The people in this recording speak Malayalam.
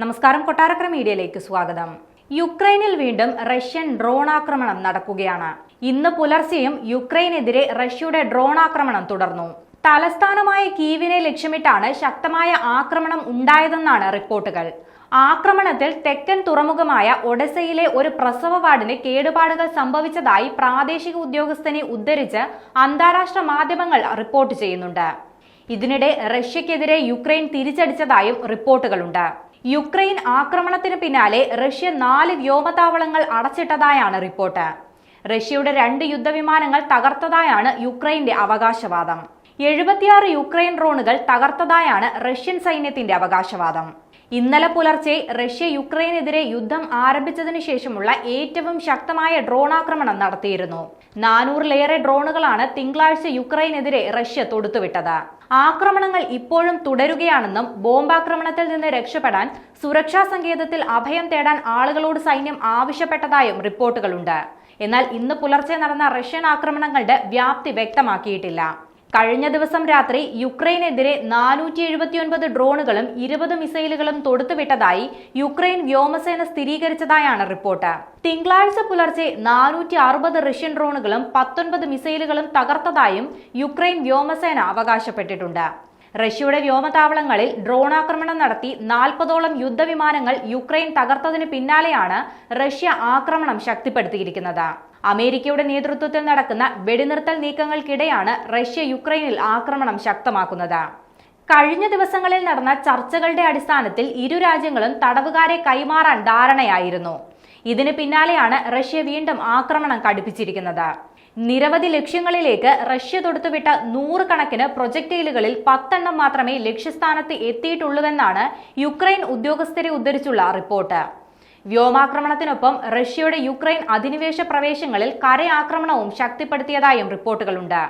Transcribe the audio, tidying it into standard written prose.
നമസ്കാരം, കൊട്ടാരക്കര മീഡിയയിലേക്ക് സ്വാഗതം. യുക്രൈനിൽ വീണ്ടും റഷ്യൻ ഡ്രോൺ ആക്രമണം നടക്കുകയാണ്. ഇന്ന് പുലർച്ചെയും യുക്രൈനെതിരെ റഷ്യയുടെ ഡ്രോൺ ആക്രമണം തുടർന്നു. തലസ്ഥാനമായ കീവിനെ ലക്ഷ്യമിട്ടാണ് ശക്തമായ ആക്രമണം ഉണ്ടായതെന്നാണ് റിപ്പോർട്ടുകൾ. ആക്രമണത്തിൽ തെക്കൻ തുറമുഖമായ ഒഡെസയിലെ ഒരു പ്രസവ വാർഡിന് കേടുപാടുകൾ സംഭവിച്ചതായി പ്രാദേശിക ഉദ്യോഗസ്ഥനെ ഉദ്ധരിച്ച് അന്താരാഷ്ട്ര മാധ്യമങ്ങൾ റിപ്പോർട്ട് ചെയ്യുന്നുണ്ട്. ഇതിനിടെ റഷ്യക്കെതിരെ യുക്രൈൻ തിരിച്ചടിച്ചതായും റിപ്പോർട്ടുകളുണ്ട്. യുക്രൈൻ ആക്രമണത്തിന് പിന്നാലെ റഷ്യ 4 വ്യോമതാവളങ്ങൾ അടച്ചിട്ടതായാണ് റിപ്പോർട്ട്. റഷ്യയുടെ 2 യുദ്ധവിമാനങ്ങൾ തകർത്തതായാണ് യുക്രൈന്റെ അവകാശവാദം. 76 യുക്രൈൻ ഡ്രോണുകൾ തകർത്തതായാണ് റഷ്യൻ സൈന്യത്തിന്റെ അവകാശവാദം. ഇന്നലെ പുലർച്ചെ റഷ്യ യുക്രൈനെതിരെ യുദ്ധം ആരംഭിച്ചതിനു ശേഷമുള്ള ഏറ്റവും ശക്തമായ ഡ്രോൺ ആക്രമണം നടത്തിയിരുന്നു. 400-ലേറെ ഡ്രോണുകളാണ് തിങ്കളാഴ്ച യുക്രൈനെതിരെ റഷ്യ തൊടുത്തുവിട്ടത്. ആക്രമണങ്ങൾ ഇപ്പോഴും തുടരുകയാണെന്നും ബോംബാക്രമണത്തിൽ നിന്ന് രക്ഷപ്പെടാൻ സുരക്ഷാ സങ്കേതത്തിൽ അഭയം തേടാൻ ആളുകളോട് സൈന്യം ആവശ്യപ്പെട്ടതായും റിപ്പോർട്ടുകളുണ്ട്. എന്നാൽ ഇന്ന് പുലർച്ചെ നടന്ന റഷ്യൻ ആക്രമണങ്ങളുടെ വ്യാപ്തി വ്യക്തമാക്കിയിട്ടില്ല. കഴിഞ്ഞ ദിവസം രാത്രി യുക്രൈനെതിരെ 479 ഡ്രോണുകളും 20 മിസൈലുകളും തൊടുത്തുവിട്ടതായി യുക്രൈൻ വ്യോമസേന സ്ഥിരീകരിച്ചതായാണ് റിപ്പോർട്ട്. തിങ്കളാഴ്ച പുലർച്ചെ 460 റഷ്യൻ ഡ്രോണുകളും 19 മിസൈലുകളും തകർത്തതായും യുക്രൈൻ വ്യോമസേന അവകാശപ്പെട്ടിട്ടുണ്ട്. റഷ്യയുടെ വ്യോമതാവളങ്ങളിൽ ഡ്രോൺ ആക്രമണം നടത്തി 40ഓളം യുദ്ധവിമാനങ്ങൾ യുക്രൈൻ തകർത്തതിന് പിന്നാലെയാണ് റഷ്യ ആക്രമണം ശക്തിപ്പെടുത്തിയിരിക്കുന്നത്. അമേരിക്കയുടെ നേതൃത്വത്തിൽ നടക്കുന്ന വെടിനിർത്തൽ നീക്കങ്ങൾക്കിടെയാണ് റഷ്യ യുക്രൈനിൽ ആക്രമണം ശക്തമാക്കുന്നത്. കഴിഞ്ഞ ദിവസങ്ങളിൽ നടന്ന ചർച്ചകളുടെ അടിസ്ഥാനത്തിൽ ഇരു രാജ്യങ്ങളും തടവുകാരെ കൈമാറാൻ ധാരണയായിരുന്നു. ഇതിന് പിന്നാലെയാണ് റഷ്യ വീണ്ടും ആക്രമണം കടുപ്പിച്ചിരിക്കുന്നത്. നിരവധി ലക്ഷ്യങ്ങളിലേക്ക് റഷ്യ തൊടുത്തുവിട്ട 100 കണക്കിന് പ്രൊജക്ടൈലുകളിൽ 10 എണ്ണം മാത്രമേ ലക്ഷ്യസ്ഥാനത്ത് എത്തിയിട്ടുള്ളൂവെന്നാണ് യുക്രൈൻ ഉദ്യോഗസ്ഥരെ ഉദ്ധരിച്ചുള്ള റിപ്പോർട്ട്. വ്യോമാക്രമണത്തിനൊപ്പം റഷ്യയുടെ യുക്രൈൻ അധിനിവേശ പ്രദേശങ്ങളിൽ കരയാക്രമണവും ശക്തിപ്പെടുത്തിയതായും റിപ്പോർട്ടുകളുണ്ട്.